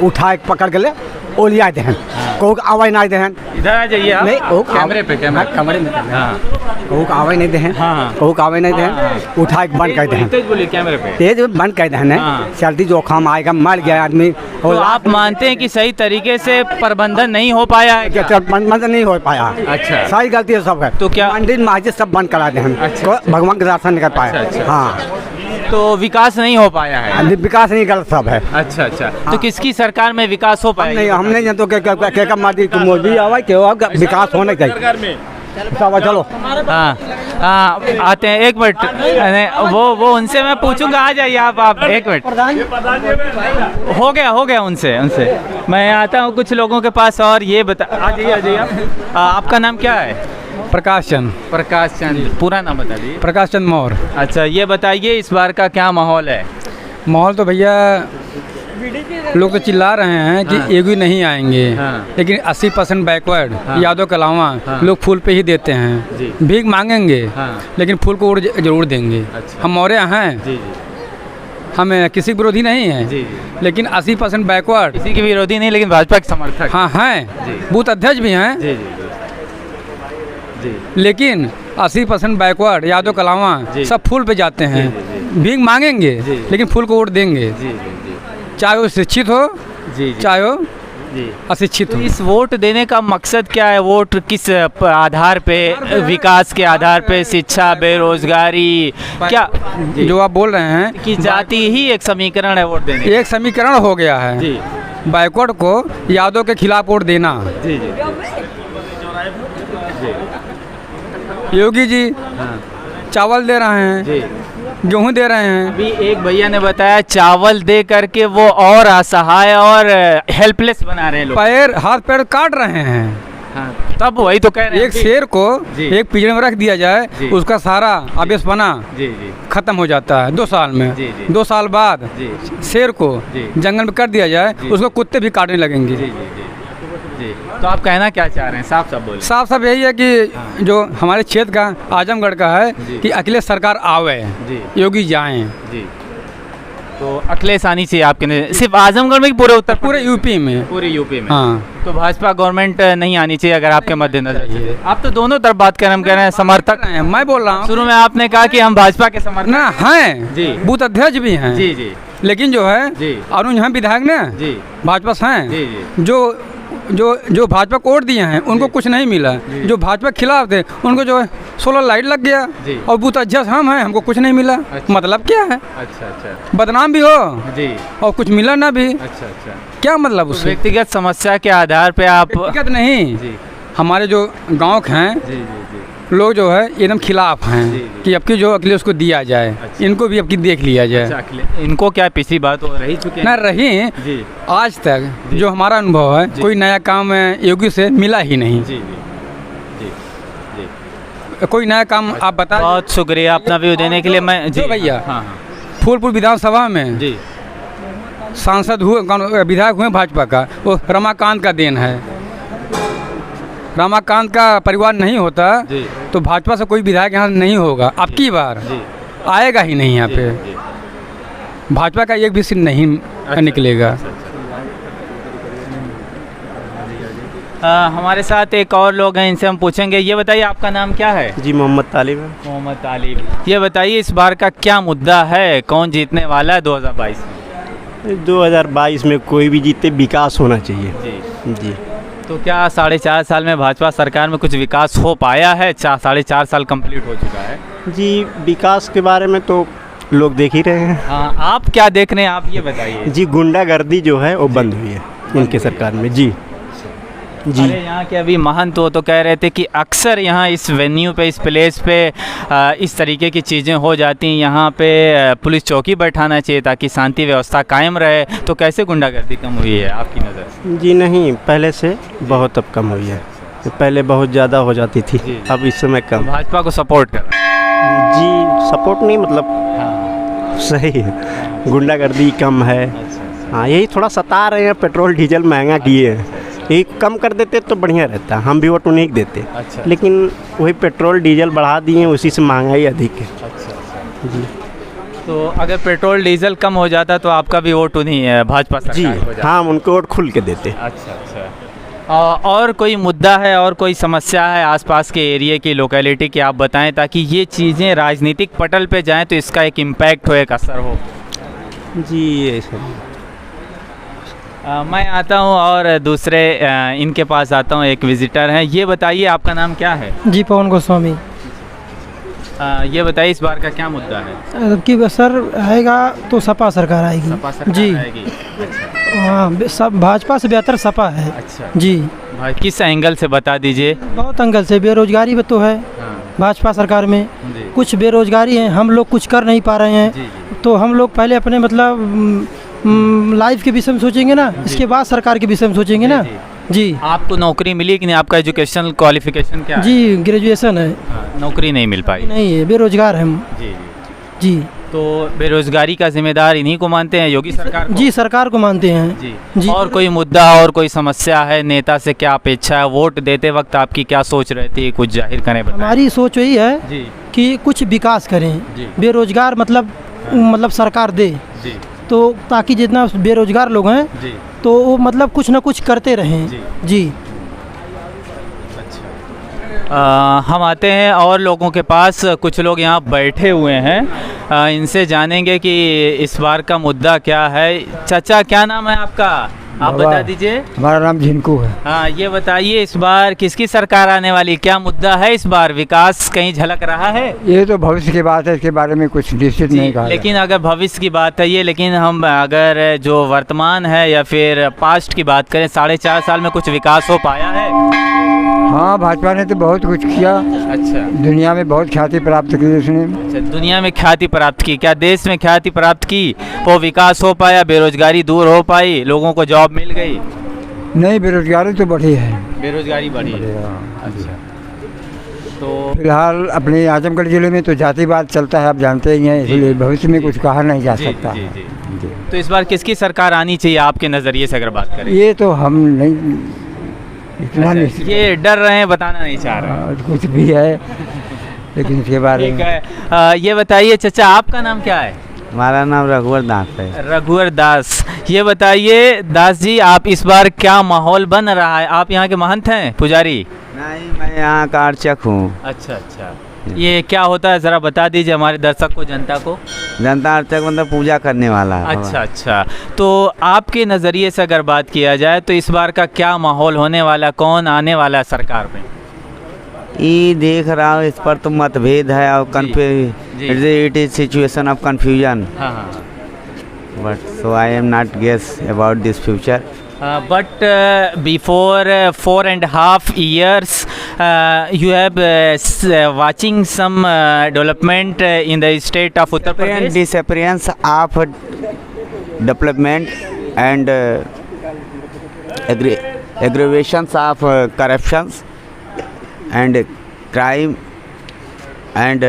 S4: उठा के पकड़ के ले ओलिया दहन, को आवाज नहीं दहन।
S2: इधर आ जाइए आप।
S4: नहीं,
S2: कैमरे पे,
S4: कमरे में।
S2: हाँ,
S4: को आवाज नहीं दहन।
S2: हाँ,
S4: को आवाज नहीं दहन, उठा के बंद कर दहन।
S2: तेज बोलिए कैमरे पे।
S4: तेज बंद कर दहन है। सर्दी जोखम आएगा, मर गया आदमी।
S2: तो आप मानते हैं कि सही तरीके से प्रबंधन नहीं हो पाया है?
S4: प्रबंधन नहीं हो पाया।
S2: अच्छा,
S4: सारी गलती है सब है।
S2: तो क्या
S4: मंदिर मस्जिद सब बंद करा दे, भगवान के दर्शन नहीं कर पाए। हाँ,
S2: तो विकास नहीं हो पाया है?
S4: विकास नहीं, गलत सब है।
S2: अच्छा अच्छा, तो किसकी सरकार में विकास हो पाया?
S4: नहीं, हम नहीं जानते मोदी आवा के विकास होने चाहिए। चलो।
S2: हाँ, आते हैं, 1 मिनट, वो उनसे मैं पूछूंगा। आ जाइए आप 1 मिनट। हो गया उनसे मैं आता हूँ कुछ लोगों के पास। और ये बता, आ जाइए आप। आपका नाम क्या है?
S1: प्रकाश चंद।
S2: प्रकाश चंद, पूरा नाम बता दीजिए।
S1: प्रकाश चंद मौर्य।
S2: अच्छा, ये बताइए इस बार का क्या माहौल है?
S1: माहौल तो भैया लोग तो चिल्ला रहे हैं कि
S2: हाँ।
S1: योगी नहीं आएंगे,
S2: हाँ।
S1: लेकिन 80% बैकवर्ड
S2: हाँ।
S1: यादव के अलावा
S2: हाँ।
S1: लोग फूल पे ही देते
S2: जी।
S1: हैं। भीख मांगेंगे
S2: हाँ।
S1: लेकिन फूल को जरूर देंगे।
S2: अच्छा।
S1: हम मौर्य हैं,
S2: जी
S1: हम किसी के विरोधी नहीं हैं,
S2: जी
S1: लेकिन 80% बैकवर्ड
S2: किसी के विरोधी नहीं, लेकिन भाजपा के समर्थक।
S1: हाँ
S2: जी।
S1: हैं, बूथ अध्यक्ष भी हैं,
S2: जी जी
S1: लेकिन 80% बैकवर्ड यादव के अलावा
S2: जी।
S1: सब फूल पे जाते हैं।
S2: जी,
S1: भीख मांगेंगे
S2: जी।
S1: लेकिन फूल को वोट देंगे,
S2: जी
S1: चाहे वो शिक्षित हो
S2: जी
S1: चाहे वो
S2: जी।
S1: अशिक्षित
S2: तो
S1: हो।
S2: इस वोट देने का मकसद क्या है? वोट किस आधार पे? विकास के आधार पे, शिक्षा, बेरोजगारी, क्या
S1: जो आप बोल रहे हैं
S2: कि जाति ही एक समीकरण है वोट देने का?
S1: एक समीकरण हो गया है
S2: जी
S1: बैकवर्ड को यादव के खिलाफ वोट देना।
S2: जी जी
S1: योगी जी
S2: हाँ।
S1: चावल दे रहे हैं,
S2: जी।
S1: गेहूं दे रहे हैं,
S2: अभी एक भैया ने बताया चावल दे करके वो और असहाय और हेल्पलेस बना रहे हैं लोग।
S1: पैर हाथ पैर काट रहे हैं।
S2: हाँ, तब वही तो कह रहे हैं
S1: एक शेर को
S2: जी।
S1: एक पिंजरे में रख दिया जाए,
S2: जी।
S1: उसका सारा आवेश बना
S2: जी जी
S1: खत्म हो जाता है 2 साल में।
S2: जी, जी।
S1: 2 साल बाद
S2: जी
S1: शेर को
S2: जी।
S1: जंगल में कर दिया जाए,
S2: जी।
S1: उसको कुत्ते भी काटने लगेंगे।
S2: जी जी जी जी। तो आप कहना क्या चाह रहे हैं? साफ साफ बोलिए।
S1: साफ साफ यही है कि जो हमारे क्षेत्र का आजमगढ़ का है
S2: जी।
S1: कि अखिलेश सरकार आवे,
S2: जी
S1: योगी जाएं,
S2: जी। तो अखिलेश आनी चाहिए आपके ने, सिर्फ आजमगढ़ में कि पूरे उत्तर
S1: पूरे यूपी में।
S2: पूरे यूपी में?
S1: हाँ,
S2: तो भाजपा गवर्नमेंट नहीं आनी चाहिए अगर आपके मद्देनजर से? आप तो दोनों तरफ बात कर रहे हैं, हम कह रहे हैं समर्थक।
S1: मैं बोल रहा हूँ
S2: शुरू में आपने कहा कि हम भाजपा के समर्थक
S1: ना हैं,
S2: जी।
S1: बूथ अध्यक्ष भी हैं,
S2: जी जी
S1: लेकिन जो है
S2: जी
S1: अरुण झा विधायक ने
S2: जी
S1: भाजपा से हैं,
S2: जी जी
S1: जो जो जो भाजपा को वोट दिए हैं उनको कुछ नहीं मिला। जो भाजपा के खिलाफ थे उनको जो है 16 लाइट लग गया,
S2: जी।
S1: और बूथ अध्यक्ष हम हैं, हमको कुछ नहीं मिला।
S2: अच्छा।
S1: मतलब क्या है?
S2: अच्छा अच्छा
S1: बदनाम भी हो
S2: जी।
S1: और कुछ मिला ना भी,
S2: अच्छा अच्छा।
S1: क्या मतलब
S2: तो
S1: उससे?
S2: व्यक्तिगत समस्या के आधार पे आप
S1: व्यक्तिगत नहीं,
S2: जी
S1: हमारे जो गांव के हैं
S2: जी जी जी
S1: लोग जो है एकदम खिलाफ हैं
S2: जी, जी।
S1: कि अब की जो अखिलेश को दिया जाए,
S2: अच्छा।
S1: इनको भी अब की देख लिया जाए।
S2: अच्छा, अखिलेश इनको क्या पिछली बात हो रही चुके
S1: ना
S2: हैं?
S1: रही
S2: जी
S1: आज तक
S2: जी।
S1: जो हमारा अनुभव है,
S2: जी।
S1: कोई नया काम योगी से मिला ही नहीं।
S2: जी जी जी।
S1: कोई नया काम आप बता।
S2: बहुत शुक्रिया अपना व्यू देने के लिए। मैं जी
S1: जो भैया
S2: हाँ हाँ
S1: फूलपुर विधानसभा में
S2: जी
S1: सांसद हुए, विधायक हुए भाजपा का, वो रमाकांत का देन है। रमाकांत का परिवार नहीं होता
S2: जी
S1: तो भाजपा से कोई विधायक यहाँ नहीं होगा। अब की बार
S2: जी
S1: आएगा ही नहीं यहाँ
S2: जी,
S1: पे।
S2: जी।
S1: भाजपा का एक भी सीट नहीं निकलेगा।
S2: हमारे साथ एक और लोग हैं, इनसे हम पूछेंगे। ये बताइए आपका नाम क्या है?
S11: जी मोहम्मद तालिब है।
S2: मोहम्मद तालिब। ये बताइए इस बार का क्या मुद्दा है, कौन जीतने वाला है 2022 में?
S11: 2022 में कोई भी जीते, विकास होना चाहिए।
S2: जी
S11: जी।
S2: तो क्या 4.5 साल में भाजपा सरकार में कुछ विकास हो पाया है? 4.5 साल कंप्लीट हो चुका है।
S11: जी विकास के बारे में तो लोग देख ही रहे हैं।
S2: हाँ, आप क्या देख रहे हैं, आप ये बताइए।
S11: जी गुंडागर्दी जो है वो बंद हुई है उनके सरकार में। जी जी।
S2: अरे यहाँ के अभी महंत हो तो कह रहे थे कि अक्सर यहाँ इस वेन्यू पे, इस प्लेस पे इस तरीके की चीज़ें हो जाती हैं। यहाँ पे पुलिस चौकी बैठाना चाहिए ताकि शांति व्यवस्था कायम रहे। तो कैसे गुंडागर्दी कम हुई है आपकी नज़र से?
S11: जी नहीं, पहले से बहुत अब कम हुई है। पहले बहुत ज़्यादा हो जाती थी, अब इस समय कम।
S2: भाजपा को सपोर्ट कर
S11: जी सपोर्ट नहीं, मतलब
S2: हाँ
S11: सही है, गुंडागर्दी कम है। हाँ यही थोड़ा सता रहे हैं, पेट्रोल डीजल महंगा किए हैं। यही कम कर देते तो बढ़िया रहता, हम भी वोट उन्हीं को देते।
S2: अच्छा।
S11: लेकिन वही पेट्रोल डीजल बढ़ा दिए, उसी से महंगाई अधिक है।
S2: अच्छा
S11: जी।
S2: तो अगर पेट्रोल डीजल कम हो जाता तो आपका भी वोट उन्हीं है भाजपा
S11: जी
S2: सरकार हो जाता?
S11: हाँ, उनको वोट खुल के देते।
S2: अच्छा अच्छा। और कोई मुद्दा है और कोई समस्या है आसपास के एरिया की, लोकेलिटी की, आप बताएं ताकि ये चीज़ें राजनीतिक पटल पे जाएं तो इसका एक इम्पैक्ट हो, एक असर हो।
S11: जी ऐसा
S2: मैं आता हूँ और दूसरे इनके पास आता हूँ, एक विजिटर हैं। ये बताइए आपका नाम क्या है?
S9: जी पवन गोस्वामी।
S2: ये बताइए इस बार का क्या मुद्दा है?
S9: अब की सर आएगा तो सपा सरकार आएगी।
S2: सपा सरकार
S9: जी
S2: आएगी। अच्छा
S9: हाँ, सब भाजपा से बेहतर सपा है।
S2: अच्छा
S9: जी
S2: भाई, किस एंगल से बता दीजिए?
S9: बहुत एंगल से। बेरोजगारी भी तो है
S2: हाँ
S9: भाजपा सरकार में,
S2: जी
S9: कुछ बेरोजगारी है, हम लोग कुछ कर नहीं पा रहे हैं।
S2: जी जी
S9: तो हम लोग पहले अपने मतलब लाइफ के विषय में सोचेंगे ना, इसके बाद सरकार के विषय में सोचेंगे ना। जी।
S2: आपको नौकरी मिली कि नहीं? आपका एजुकेशनल क्वालिफिकेशन क्या है?
S9: जी ग्रेजुएशन है।
S2: हाँ, नौकरी नहीं मिल पाई।
S9: नहीं है, बेरोजगार है हम।
S2: जी
S9: जी
S2: तो बेरोजगारी का जिम्मेदार इन्हीं को मानते हैं, योगी सरकार को?
S9: जी, सरकार को मानते हैं
S2: जी।
S9: जी।
S2: और कोई मुद्दा और कोई समस्या है, नेता से क्या अपेक्षा है, वोट देते वक्त आपकी क्या सोच रहती है, कुछ जाहिर करें, बताएं।
S9: हमारी सोच यही है
S2: जी
S9: कि कुछ विकास करें,
S2: जी।
S9: बेरोजगार मतलब सरकार दे,
S2: जी
S9: तो ताकि जितना बेरोजगार लोग हैं
S2: जी
S9: तो वो मतलब कुछ ना कुछ करते रहें।
S2: जी।
S9: जी।
S2: हम आते हैं और लोगों के पास, कुछ लोग यहाँ बैठे हुए हैं, इनसे जानेंगे कि इस बार का मुद्दा क्या है। चाचा, क्या नाम है आपका, आप बता दीजिए।
S4: हमारा नाम झिनकू है।
S2: हाँ, ये बताइए इस बार किसकी सरकार आने वाली, क्या मुद्दा है इस बार, विकास कहीं झलक रहा है?
S4: ये तो भविष्य की बात है, इसके बारे में कुछ निश्चित नहीं कहा।
S2: लेकिन अगर भविष्य की बात है ये, लेकिन हम अगर जो वर्तमान है या फिर पास्ट की बात करें, 4.5 साल में कुछ विकास हो पाया है?
S4: हाँ, भाजपा ने तो बहुत कुछ किया।
S2: अच्छा,
S4: दुनिया में बहुत ख्याति प्राप्त की उसने।
S2: अच्छा, दुनिया में ख्याति प्राप्त की, क्या देश में ख्याति प्राप्त की? वो विकास हो पाया, बेरोजगारी दूर हो पाई, लोगों को जॉब मिल गई?
S4: नहीं, बेरोजगारी तो बढ़ी है।
S2: बेरोजगारी बढ़ी है। अच्छा, तो
S4: फिलहाल अपने आजमगढ़ जिले में तो जातिवाद चलता है, आप जानते ही हैं, इसलिए भविष्य में कुछ कहा नहीं जा सकता।
S2: जी। तो इस बार किसकी सरकार आनी चाहिए आपके नज़रिए से अगर बात करें?
S4: ये तो हम नहीं इतना नहीं,
S2: ये डर रहे हैं, बताना नहीं चाह रहे।
S4: कुछ भी है, लेकिन इसके बारे
S2: ठीक
S4: में
S2: है। ये बताइए चाचा, आपका नाम क्या है?
S6: हमारा नाम रघुवर दास है।
S2: रघुवर दास। ये बताइए दास जी, आप इस बार क्या माहौल बन रहा है, आप यहाँ के महंत हैं, पुजारी?
S6: नहीं, मैं यहाँ का अर्चक हूँ।
S2: अच्छा अच्छा, ये क्या होता है ज़रा बता दीजिए हमारे दर्शक को, जनता को।
S6: जनता अर्चक मतलब पूजा करने वाला है।
S2: अच्छा अच्छा, तो आपके नज़रिए से अगर बात किया जाए तो इस बार का क्या माहौल होने वाला, कौन आने वाला है सरकार में?
S6: ये देख रहा हूँ, इस पर तो मतभेद है और it is situation of confusion, but so I am not guess about this future.
S2: But before 4.5 years, you have watching some development in the state of Uttar Pradesh.
S6: Disappearance of development and aggravations of corruptions and crime and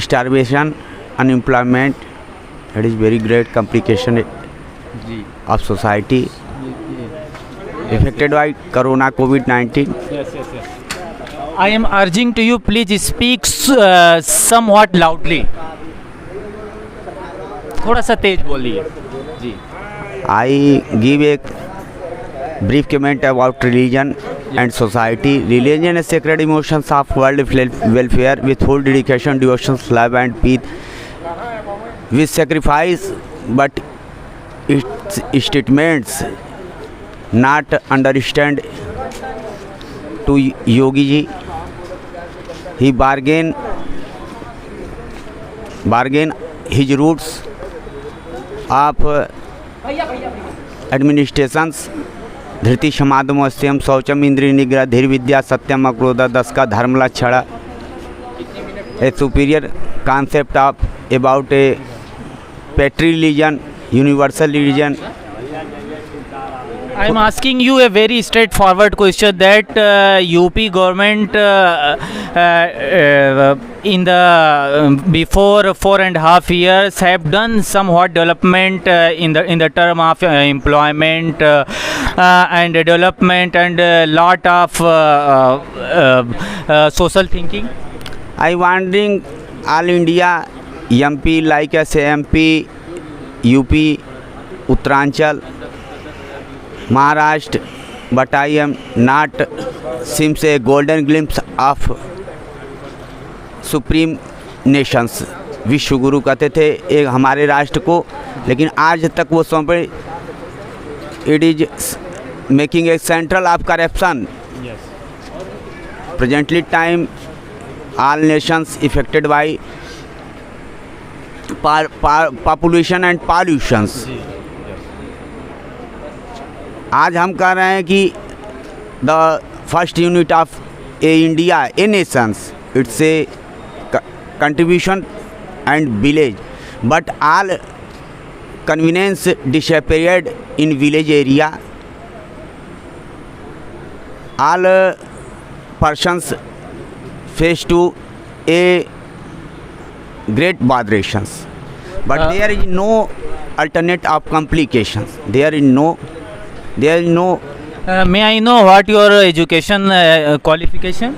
S6: starvation, unemployment. That is very great complication of society affected by Corona COVID-19.
S2: I am urging to you, please speak somewhat loudly. थोड़ा सा तेज बोलिए जी।
S6: I give a brief comment about religion and society. Religion is sacred emotions of world welfare with full dedication, devotion, love and peace with sacrifice, but its statements not understand to Yogi ji. He bargain his roots of administrations, धृति क्षमादमोस्यम शौचम इंद्रिय निग्रह धीर विद्या सत्यम अक्रोध 10 का धर्म लक्षण, a superior concept of about a patriligion, universal religion.
S2: I am asking you a very straightforward question that UP government in the before 4.5 years have done somewhat development in the term of employment and development and lot of social thinking.
S6: I wondering all India MP like as MP, UP, Uttaranchal, Maharashtra, but I am not seems a golden glimpse of supreme Nations. विश्व गुरु कहते थे एक हमारे राष्ट्र को, लेकिन आज तक वो सौंपे it is making a central of corruption. Presently time all Nations affected by population and pollutions. आज हम कह रहे हैं कि the first unit of A India A Nations, it's a contribution and village, but all convenience disappeared in village area. All persons face to a
S12: great vibrations, but there is no alternate of complications. There is no
S2: May I know what your education qualification?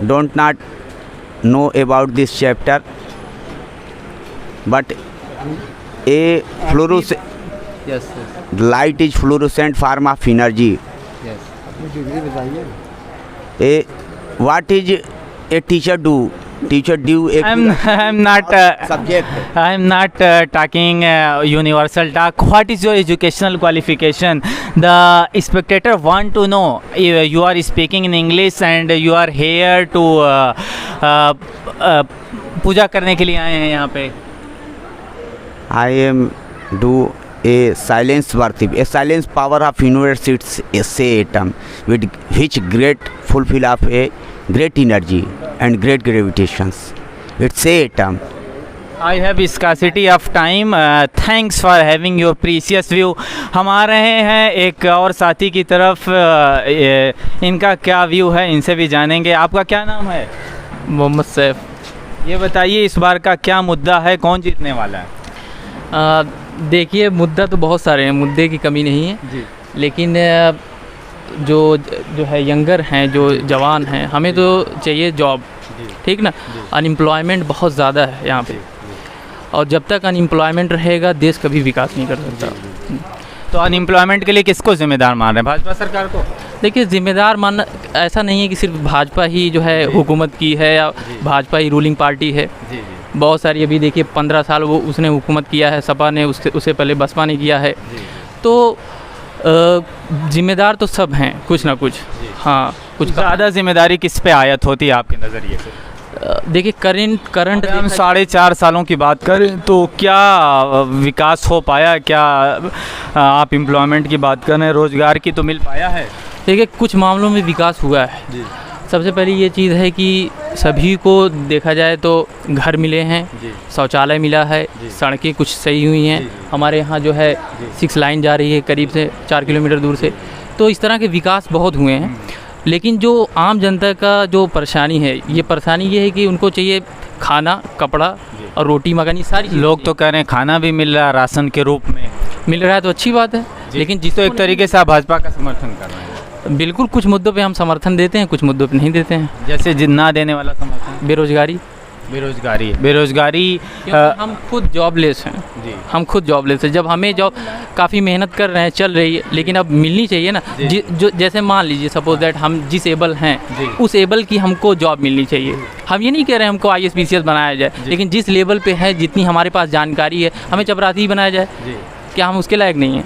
S12: don't not know about this chapter, but a fluorescent
S2: Yes.
S12: light is fluorescent form of energy.
S2: Yes.
S12: What is a teacher do? Teacher do a
S2: I'm not
S12: subject.
S2: I'm not talking universal talk. What is your educational qualification? The spectator want to know. You are speaking in English and you are here to पूजा करने के लिए आए हैं यहाँ पे.
S12: I am do a silence worship. A silence power of universe it's a say atom with which great fulfill of a great energy and great gravitations. It's a atom.
S2: I have scarcity of time. Thanks for having your precious view. हम आ रहे हैं एक और साथी की तरफ. इनका क्या व्यू है इनसे भी जानेंगे. आपका क्या नाम है?
S13: मोहम्मद सैफ.
S2: ये बताइए इस बार का क्या मुद्दा है, कौन जीतने वाला है?
S13: देखिए मुद्दा तो बहुत सारे हैं, मुद्दे की कमी नहीं है
S2: जी.
S13: लेकिन जो है यंगर हैं, जो जवान हैं, हमें तो चाहिए जॉब. ठीक ना. अनएम्प्लॉयमेंट बहुत ज़्यादा है यहाँ पे, और जब तक अनएम्प्लॉयमेंट रहेगा देश कभी विकास नहीं कर सकता.
S2: तो अनएम्प्लॉयमेंट के लिए किसको जिम्मेदार मान रहे हैं? भाजपा सरकार को?
S13: देखिए ज़िम्मेदार मानना ऐसा नहीं है कि सिर्फ भाजपा ही जो है हुकूमत की है या भाजपा ही रूलिंग पार्टी है. बहुत सारी अभी देखिए 15 साल वो उसने हुकूमत किया है, सपा ने, उससे पहले बसपा ने किया है. तो जिम्मेदार तो सब हैं कुछ ना कुछ. हाँ, कुछ
S2: ज़्यादा जिम्मेदारी किस पे आयत होती है आपके नज़रिए से?
S13: देखिए करंट
S2: हम 4.5 सालों की बात करें तो क्या विकास हो पाया? क्या आप एम्प्लॉयमेंट की बात कर रहे हैं, रोज़गार की तो मिल पाया है?
S13: देखिए कुछ मामलों में विकास हुआ है. सबसे पहले ये चीज़ है कि सभी को देखा जाए तो घर मिले हैं, शौचालय मिला है, सड़कें कुछ सही हुई हैं. हमारे यहाँ जो है 6 लाइन जा रही है करीब से 4 किलोमीटर दूर से. तो इस तरह के विकास बहुत हुए हैं. लेकिन जो आम जनता का जो परेशानी है, ये परेशानी ये है कि उनको चाहिए खाना, कपड़ा और रोटी मकानी सारी.
S2: लोग तो कह रहे हैं खाना भी मिल रहा है राशन के रूप में.
S13: मिल रहा है तो अच्छी बात है, लेकिन
S2: जिस तो एक तरीके से आप भाजपा का समर्थन कर रहे हैं.
S13: बिल्कुल, कुछ मुद्दों पे हम समर्थन देते हैं, कुछ मुद्दों पे नहीं देते हैं.
S2: जैसे जितना देने वाला समर्थन? बेरोजगारी
S13: हम खुद जॉबलेस हैं. हम खुद जॉबलेस हैं. जब हमें जॉब काफ़ी मेहनत कर रहे हैं, चल रही है, लेकिन अब मिलनी चाहिए ना. जो जैसे मान लीजिए सपोज दैट हम जिस एबल हैं उस एबल की हमको जॉब मिलनी चाहिए. हम ये नहीं कह रहे हैं हमको IAS PCS बनाया जाए, लेकिन जिस लेवल पे है, जितनी हमारे पास जानकारी है, हमें चपरासी ही बनाया जाए. क्या हम उसके लायक नहीं हैं?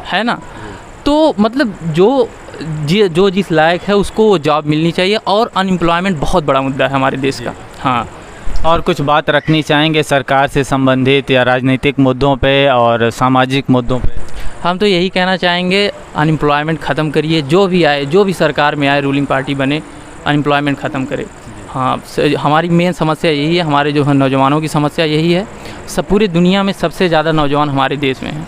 S13: है ना. तो मतलब जो जिस लायक है उसको जॉब मिलनी चाहिए. और अनएम्प्लॉयमेंट बहुत बड़ा मुद्दा है हमारे देश का. हाँ,
S2: और कुछ बात रखनी चाहेंगे सरकार से संबंधित या राजनीतिक मुद्दों पे और सामाजिक मुद्दों पे?
S13: हम तो यही कहना चाहेंगे, अनएम्प्लॉयमेंट ख़त्म करिए. जो भी आए, जो भी सरकार में आए, रूलिंग पार्टी बने, अनएम्प्लॉयमेंट ख़त्म करे. हाँ, हमारी मेन समस्या यही है. हमारे जो नौजवानों की समस्या यही है. सब पूरी दुनिया में सबसे ज़्यादा नौजवान हमारे देश में हैं.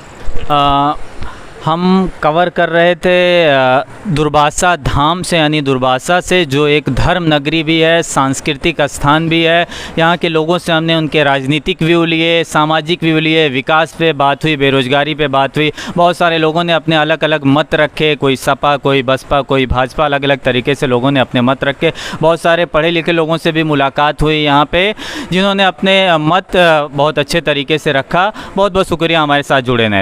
S2: हम कवर कर रहे थे दुर्वासा धाम से, यानी दुर्वासा से, जो एक धर्म नगरी भी है, सांस्कृतिक स्थान भी है. यहाँ के लोगों से हमने उनके राजनीतिक व्यू लिए, सामाजिक व्यू लिए, विकास पे बात हुई, बेरोजगारी पे बात हुई. बहुत सारे लोगों ने अपने अलग अलग मत रखे, कोई सपा, कोई बसपा, कोई भाजपा, अलग अलग तरीके से लोगों ने अपने मत रखे. बहुत सारे पढ़े लिखे लोगों से भी मुलाकात हुई यहाँ पे, जिन्होंने अपने मत बहुत अच्छे तरीके से रखा. बहुत बहुत शुक्रिया हमारे साथ जुड़े रहने.